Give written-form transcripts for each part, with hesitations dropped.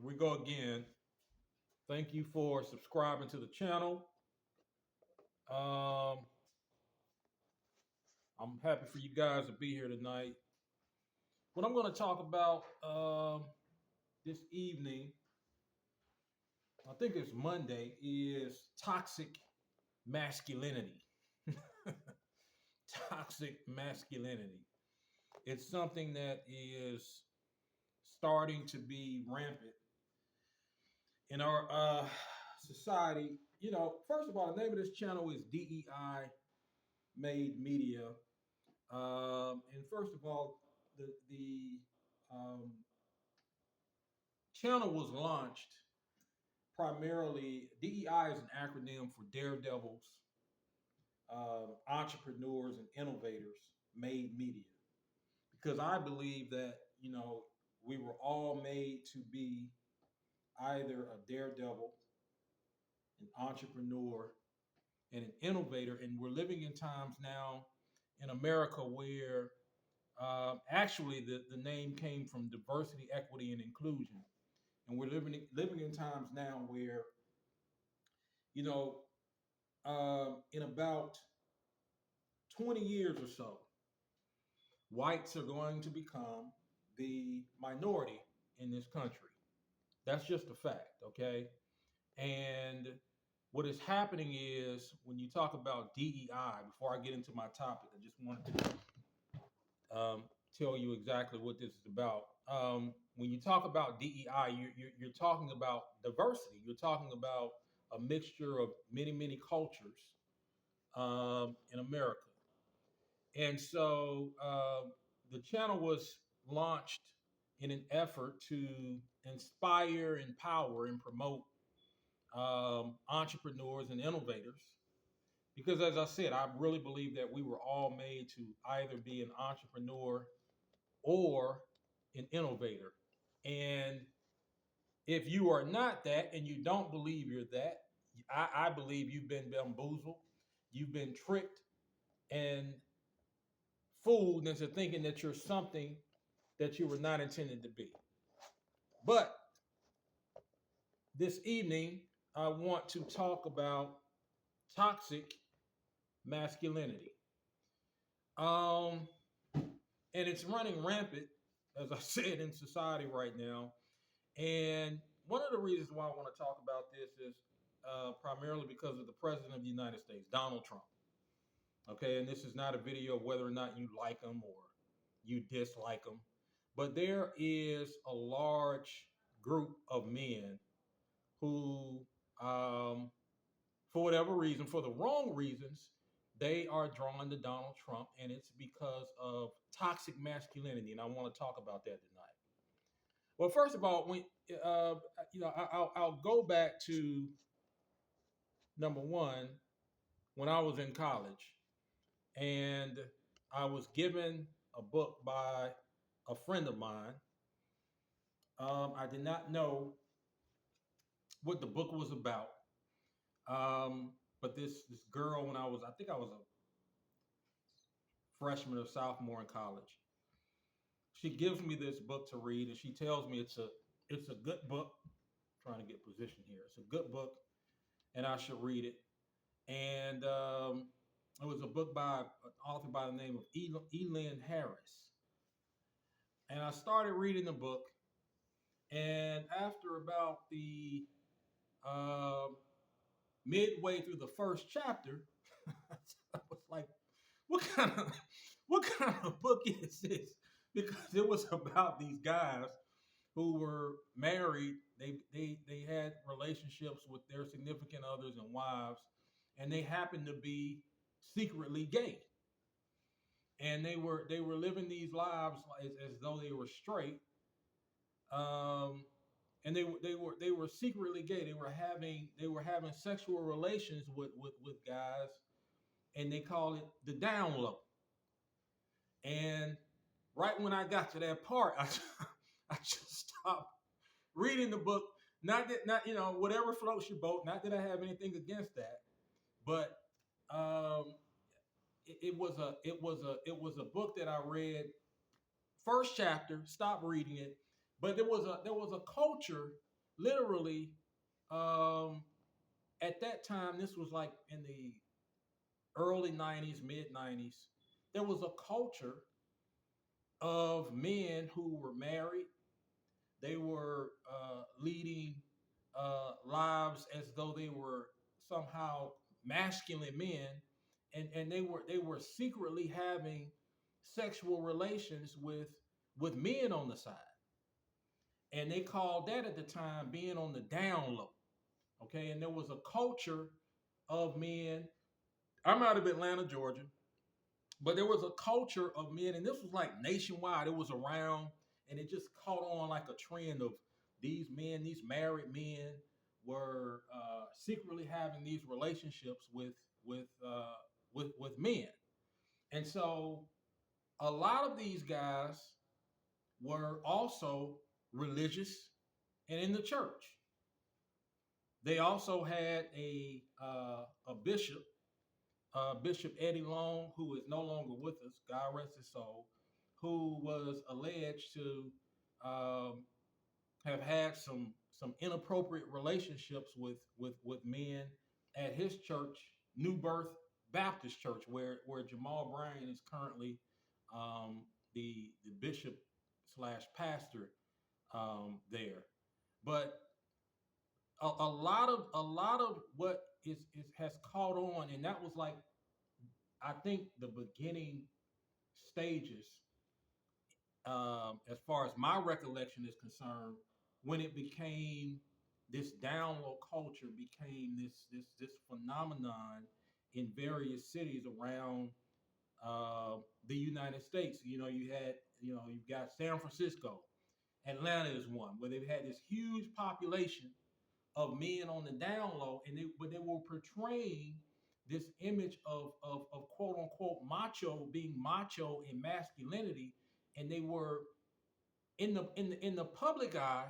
Here we go again. Thank you for subscribing to the channel. Um, I'm happy for you guys to be here tonight. What I'm going to talk about this evening, I think it's Monday, is toxic masculinity. Toxic masculinity. It's something that is starting to be rampant in our society. First of all, the name of this channel is DEI Made Media. And first of all, the channel was launched primarily. DEI is an acronym for Daredevils, Entrepreneurs, and Innovators Made Media. Because I believe that, we were all made to be either a daredevil, an entrepreneur, and an innovator. And we're living in times now in America where actually the name came from diversity, equity, and inclusion. And we're living in times now where, in about 20 years or so, whites are going to become the minority in this country. That's just a fact, okay? And what is happening is when you talk about DEI, before I get into my topic, I just wanted to tell you exactly what this is about. When you talk about DEI, you're talking about diversity. You're talking about a mixture of many, many cultures in America. And so the channel was launched in an effort to inspire, empower, and promote entrepreneurs and innovators. Because as I said, I really believe that we were all made to either be an entrepreneur or an innovator. And if you are not that and you don't believe you're that, I believe you've been bamboozled, you've been tricked and fooled into thinking that you're something that you were not intended to be. But this evening, I want to talk about toxic masculinity. Um, and it's running rampant, as I said, in society right now. And one of the reasons why I want to talk about this is primarily because of the President of the United States, Donald Trump. Okay, and this is not a video of whether or not you like him or you dislike him, but there is a large group of men who, for whatever reason, for the wrong reasons, they are drawn to Donald Trump, and it's because of toxic masculinity. And I want to talk about that tonight. Well, first of all, I'll go back to number one when I was in college, and I was given a book by a friend of mine. I did not know what the book was about, but this girl, I think I was a freshman or sophomore in college, she gives me this book to read, and she tells me it's a good book. I'm trying to get position here. It's a good book, and I should read it. And it was a book by an author by the name of Elin Harris. And I started reading the book, and after about the uh, midway through the first chapter, I was like, what kind of book is this? Because it was about these guys who were married. They had relationships with their significant others and wives, and they happened to be secretly gay. And they were living these lives as though they were straight. And they were secretly gay. They were having sexual relations with guys, and they call it the down low. And right when I got to that part, I just stopped reading the book. Not whatever floats your boat. Not that I have anything against that, but um, it was a book that I read first chapter, stopped reading it, but there was a culture literally, um, at that time, this was like in the early 90s, mid 90s, there was a culture of men who were married. They were leading lives as though they were somehow masculine men, and they were secretly having sexual relations with men on the side, and they called that at the time being on the down low. Okay, and there was a culture of men. I'm out of Atlanta, Georgia, but there was a culture of men, and this was like nationwide. It was around, and it just caught on like a trend of these men, these married men, were secretly having these relationships with men, and so a lot of these guys were also religious and in the church. They also had a bishop, Bishop Eddie Long, who is no longer with us, God rest his soul, who was alleged to um, have had some inappropriate relationships with men at his church, New Birth Baptist Church, where Jamal Bryan is currently the bishop slash pastor there. But a lot of what is has caught on, and that was like, I think, the beginning stages, as far as my recollection is concerned, when it became this down low culture, became this phenomenon in various cities around the United States. You've got San Francisco, Atlanta is one where they've had this huge population of men on the down low, but they were portraying this image of quote unquote macho, being macho in masculinity, and they were in the public eye,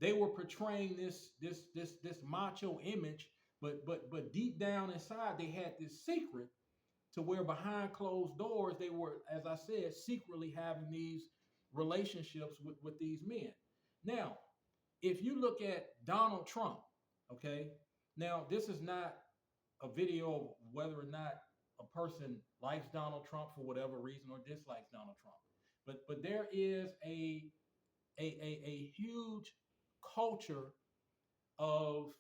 they were portraying this macho image, but deep down inside they had this secret to where behind closed doors they were, as I said, secretly having these relationships with these men. Now, if you look at Donald Trump, okay, now this is not a video of whether or not a person likes Donald Trump for whatever reason or dislikes Donald Trump, but there is a huge culture of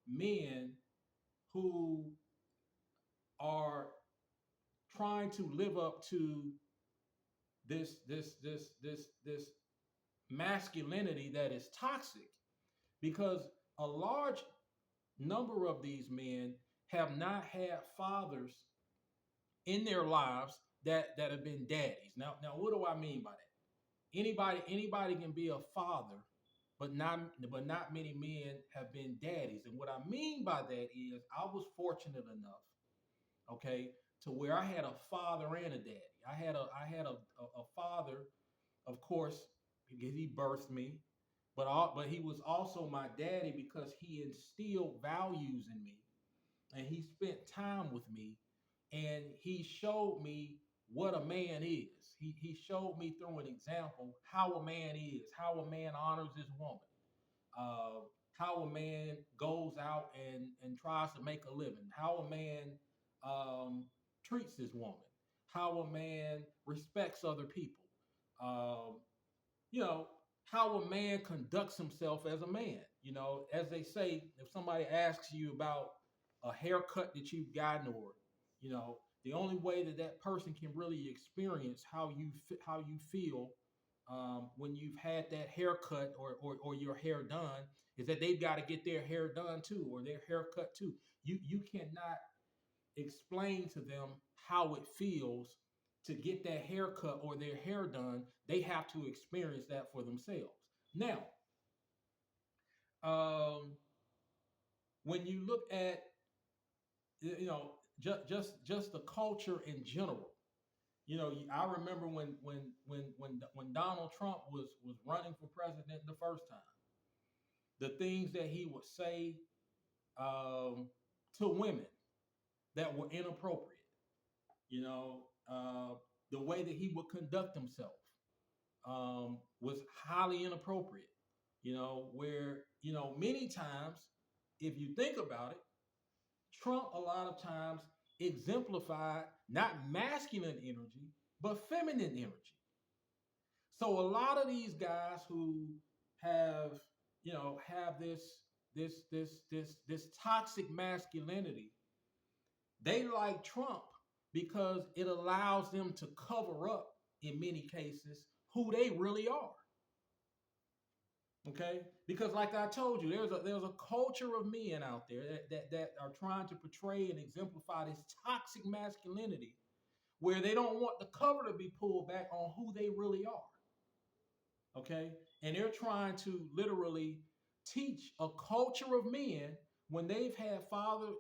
men who are trying to live up to this masculinity that is toxic, because a large number of these men have not had fathers in their lives that have been daddies. Now, what do I mean by that? Anybody can be a father, but not many men have been daddies. And what I mean by that is I was fortunate enough, okay, to where I had a father and a daddy. I had a father, of course, because he birthed me, but he was also my daddy because he instilled values in me, and he spent time with me, and he showed me what a man is. He showed me through an example how a man is, how a man honors his woman, uh, how a man goes out and tries to make a living, how a man um, treats his woman, how a man respects other people, um, you know, how a man conducts himself as a man. As they say, if somebody asks you about a haircut that you've gotten, or the only way that that person can really experience how you feel when you've had that haircut, or your hair done, is that they've got to get their hair done too, or their haircut too. You cannot explain to them how it feels to get that haircut or their hair done. They have to experience that for themselves. Now, um, when you look at just the culture in general, I remember when Donald Trump was running for president the first time, the things that he would say to women that were inappropriate. You know, the way that he would conduct himself was highly inappropriate. where, many times, if you think about it, Trump a lot of times exemplified not masculine energy, but feminine energy. So a lot of these guys who have, have this toxic masculinity, they like Trump because it allows them to cover up, in many cases, who they really are. Okay, because like I told you, there's a culture of men out there that are trying to portray and exemplify this toxic masculinity, where they don't want the cover to be pulled back on who they really are. Okay, and they're trying to literally teach a culture of men when they've had fathers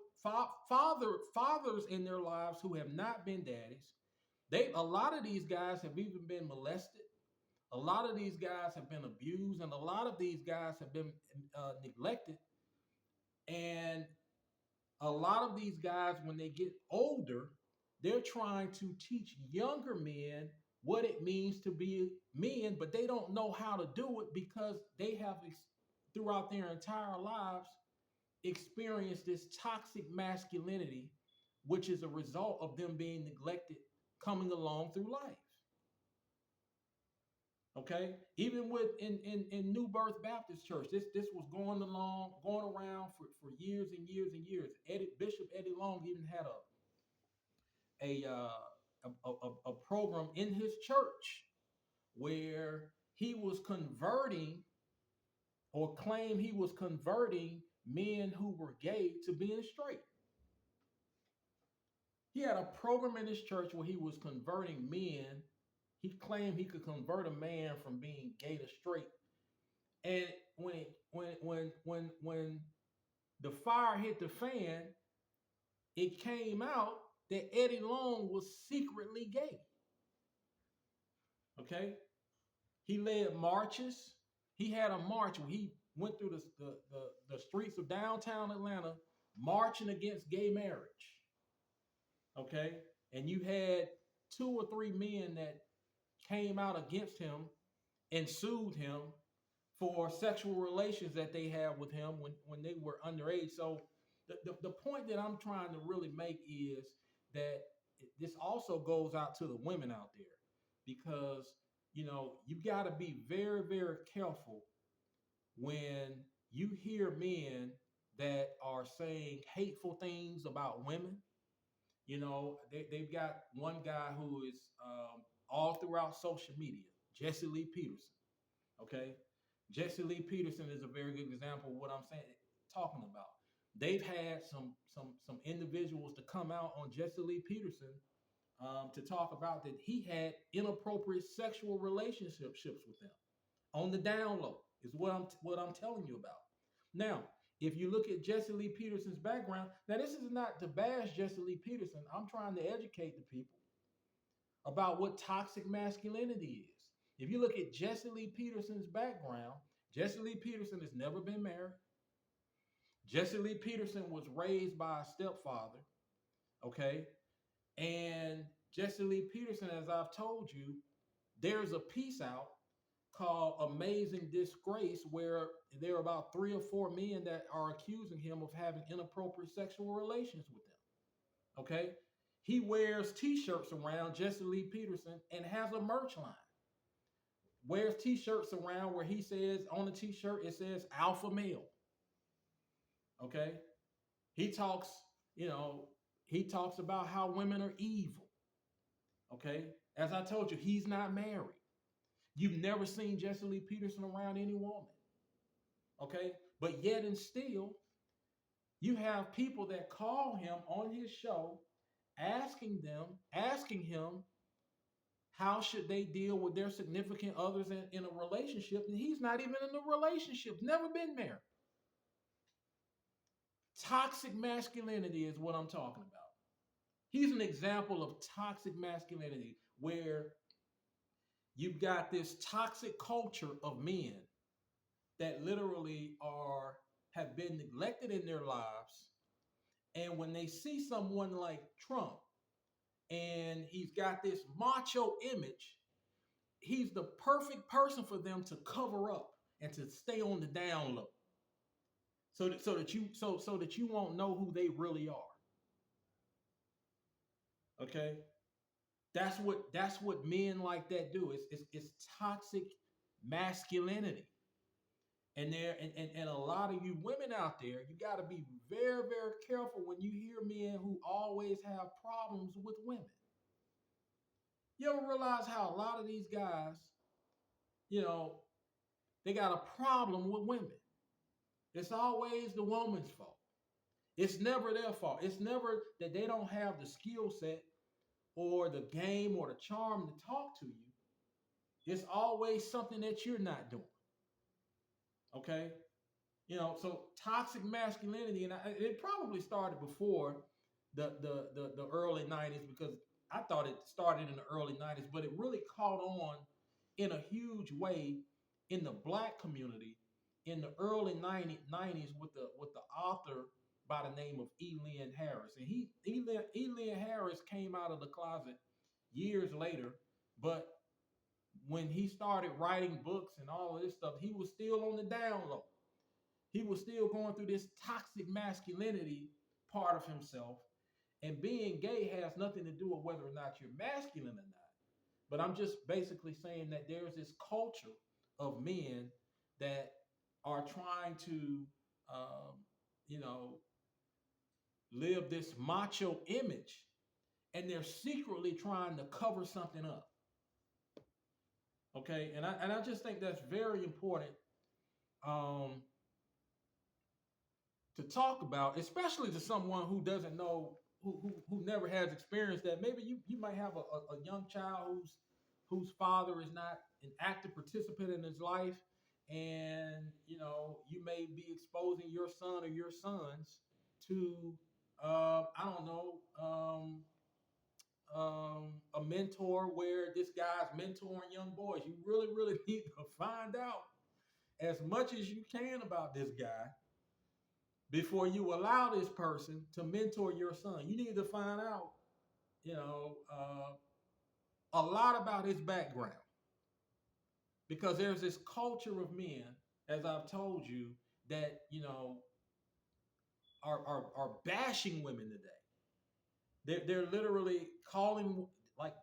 in their lives who have not been daddies. A lot of these guys have even been molested. A lot of these guys have been abused, and a lot of these guys have been neglected. And a lot of these guys, when they get older, they're trying to teach younger men what it means to be men, but they don't know how to do it because they have, throughout their entire lives, experienced this toxic masculinity, which is a result of them being neglected coming along through life. Okay, even with in New Birth Baptist Church, this was going around for years and years and years. Bishop Eddie Long even had a program in his church where he was converting, or claimed he was converting, men who were gay to being straight. He had a program in his church where he was converting men. He claimed he could convert a man from being gay to straight. And when the fire hit the fan, it came out that Eddie Long was secretly gay. Okay, he led marches. He had a march where he went through the streets of downtown Atlanta marching against gay marriage. Okay, and you had 2 or 3 men that came out against him and sued him for sexual relations that they had with him when they were underage. So the point that I'm trying to really make is that this also goes out to the women out there, because you got to be very, very careful when you hear men that are saying hateful things about women. They've got one guy who is all throughout social media, Jesse Lee Peterson. Okay, Jesse Lee Peterson is a very good example of what I'm saying, talking about. They've had some individuals to come out on Jesse Lee Peterson to talk about that he had inappropriate sexual relationships with them on the down low, is what I'm telling you about. Now, if you look at Jesse Lee Peterson's background, now this is not to bash Jesse Lee Peterson. I'm trying to educate the people about what toxic masculinity is. If you look at Jesse Lee Peterson's background, Jesse Lee Peterson has never been married. Jesse Lee Peterson was raised by a stepfather, okay? And Jesse Lee Peterson, as I've told you, there's a piece out called Amazing Disgrace, where there are about 3 or 4 men that are accusing him of having inappropriate sexual relations with them, okay? He wears t-shirts around, Jesse Lee Peterson, and has a merch line. Wears t-shirts around where he says, on the t-shirt, it says alpha male. Okay. He talks about how women are evil. Okay. As I told you, he's not married. You've never seen Jesse Lee Peterson around any woman. Okay. But yet and still, you have people that call him on his show, asking him how should they deal with their significant others in a relationship, and he's not even in a relationship, never been married. Toxic masculinity is what I'm talking about. He's an example of toxic masculinity, where you've got this toxic culture of men that literally have been neglected in their lives. And when they see someone like Trump and he's got this macho image, he's the perfect person for them to cover up and to stay on the down low, so that you won't know who they really are. Okay, that's what men like that do. It's toxic masculinity. And a lot of you women out there, you got to be very, very careful when you hear men who always have problems with women. You ever realize how a lot of these guys, you know, they got a problem with women? It's always the woman's fault. It's never their fault. It's never that they don't have the skill set or the game or the charm to talk to you. It's always something that you're not doing. Okay? So toxic masculinity, and it probably started before the early '90s, because I thought it started in the early '90s, but it really caught on in a huge way in the black community in the early '90s with the author by the name of Elian Harris, and Elian Harris came out of the closet years later, but when he started writing books and all of this stuff, he was still on the down low. He was still going through this toxic masculinity part of himself. And being gay has nothing to do with whether or not you're masculine or not. But I'm just basically saying that there's this culture of men that are trying to, um, you know, live this macho image, and they're secretly trying to cover something up. Okay, and I just think that's very important. Um, to talk about, especially to someone who doesn't know, who never has experienced that. Maybe you might have a young child whose father is not an active participant in his life, and you may be exposing your son or your sons to I don't know, a mentor where this guy's mentoring young boys. You really, really need to find out as much as you can about this guy before you allow this person to mentor your son. You need to find out, a lot about his background, because there's this culture of men, as I've told you, that are bashing women today. They're literally calling, like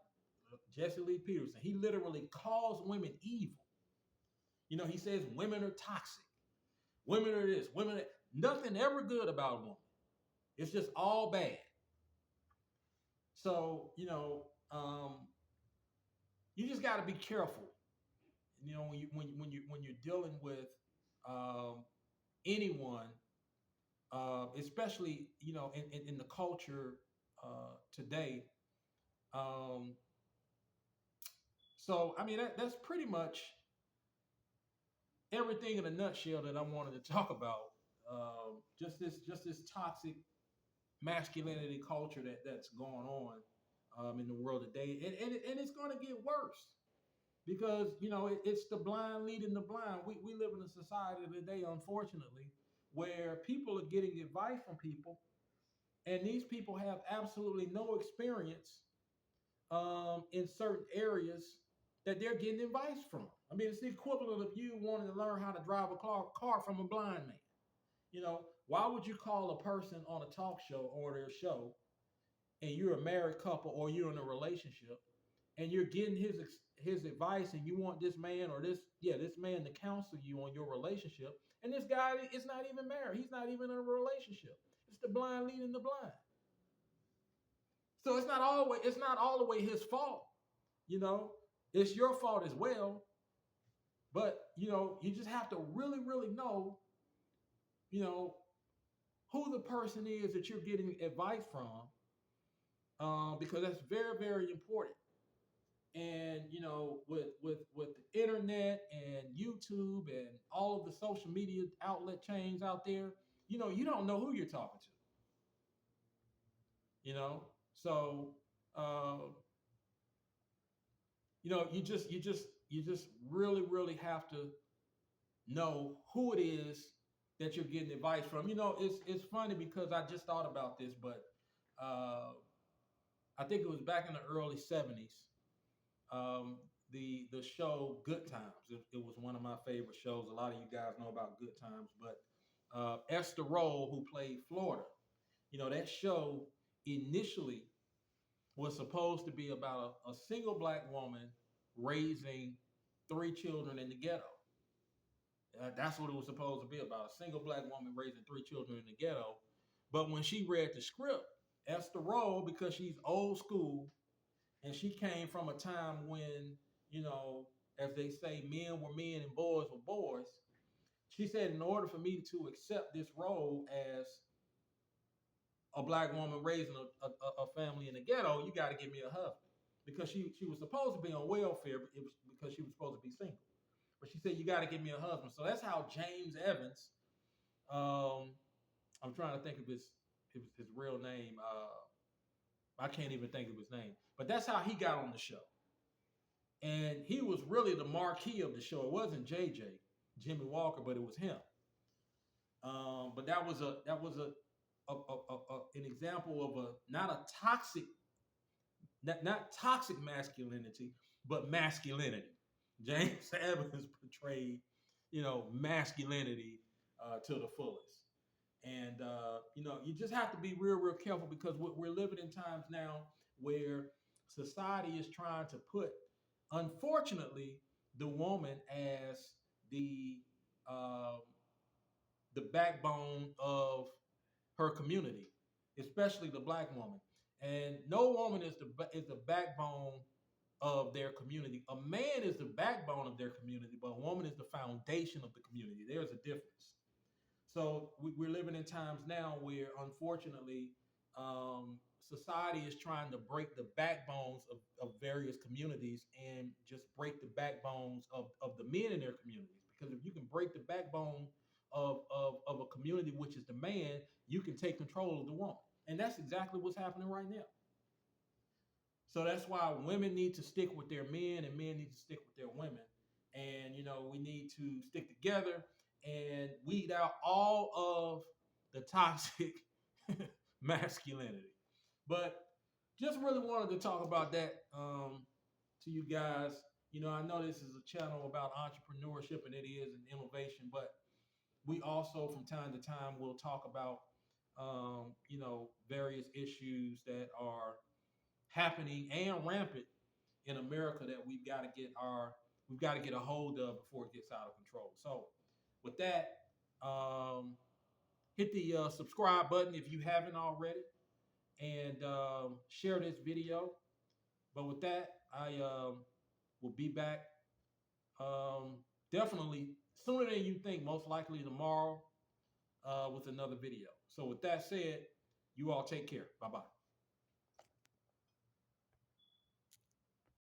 Jesse Lee Peterson. He literally calls women evil. He says women are toxic. Women are this. Women are, nothing ever good about a woman. It's just all bad. So, you just got to be careful. When you're dealing with anyone, especially in the culture today. Um, so, I mean, that's pretty much everything in a nutshell that I wanted to talk about. Just this toxic masculinity culture that's going on in the world today, and it's going to get worse, because it's the blind leading the blind. We live in a society today, unfortunately, where people are getting advice from people, and these people have absolutely no experience in certain areas that they're getting advice from. I mean, it's the equivalent of you wanting to learn how to drive a car from a blind man. Why would you call a person on a talk show or their show, and you're a married couple or you're in a relationship, and you're getting his advice, and you want this man or this man to counsel you on your relationship, and this guy is not even married, he's not even in a relationship. It's the blind leading the blind. So it's not all the way his fault. It's your fault as well. But you just have to really, really know who the person is that you're getting advice from, because that's very, very important. And with the internet and YouTube and all of the social media outlet chains out there, you don't know who you're talking to. So you just really, really have to know who it is that you're getting advice from. It's funny, because I just thought about this, but I think it was back in the early '70s. the show Good Times. It was one of my favorite shows. A lot of you guys know about Good Times, but Esther Rolle, who played Florida, that show initially was supposed to be about a single black woman raising three children in the ghetto. That's what it was supposed to be about, a single black woman raising three children in the ghetto. But when she read the script, Esther Rolle, because she's old school, and she came from a time when, as they say, men were men and boys were boys. She said, in order for me to accept this role as a black woman raising a family in the ghetto, you got to give me a husband. Because she was supposed to be on welfare, but it was because she was supposed to be single. But she said, you got to give me a husband. So that's how James Evans, I'm trying to think of his real name. I can't even think of his name. But that's how he got on the show. And he was really the marquee of the show. It wasn't JJ, Jimmy Walker, but it was him. But that was an example of not a toxic, not toxic masculinity, but masculinity. James Evans portrayed, masculinity to the fullest. And you just have to be real, real careful, because we're living in times now where society is trying to put, unfortunately, the woman as uh, the backbone of her community, especially the black woman. And no woman is the backbone of their community. A man is the backbone of their community, but a woman is the foundation of the community. There's a difference. So we're living in times now where, unfortunately, society is trying to break the backbones of various communities and just break the backbones of the men in their communities. Because if you can break the backbone of a community, which is the man, you can take control of the woman. And that's exactly what's happening right now. So that's why women need to stick with their men and men need to stick with their women. And, we need to stick together and weed out all of the toxic masculinity. But just really wanted to talk about that to you guys. I know this is a channel about entrepreneurship, and it is an innovation, but we also, from time to time, will talk about, various issues that are happening and rampant in America that we've got to get a hold of before it gets out of control. So with that, hit the subscribe button if you haven't already, and share this video. But with that, I will be back definitely sooner than you think, most likely tomorrow, with another video. So with that said, you all take care. Bye-bye.